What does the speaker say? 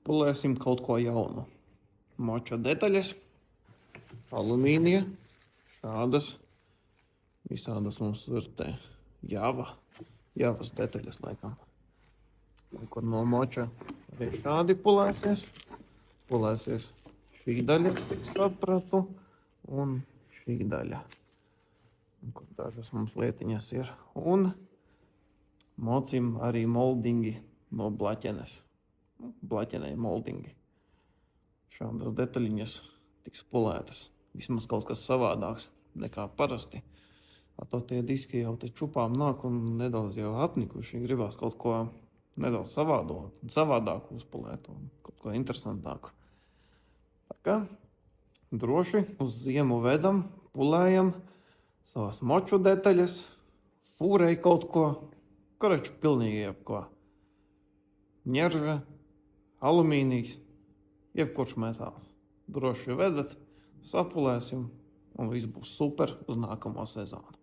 Pulēsim kaut ko jaunu. Moča detaļas, alumīnija, šādas, visādas mums virtē. Javas detaļas laikam. Kur no moča arī šādi pulēsies. Pulēsies šī daļa, cik sapratu, un šī daļa. Kur dažas mums lietiņas ir. Un mocim arī moldingi no blaķenes. Blaķenei moldingi. Šādas detaļiņas tiks pulētas. Vismaz kaut kas savādāks nekā parasti. To tie diski jau te čupām nāk un nedaudz jau apnikuši. Gribās kaut ko nedaudz savādāku uzpulēt un kaut ko interesantāku. Tā kā droši uz ziemu vedam, pulējam savas moču detaļas, fūrei kaut ko, koraču pilnīgi jebko. Ņerža, alumīnijs, jebkurš metāls. Droši vedat, sapulēsim un viss būs super uz nākamo sezonu.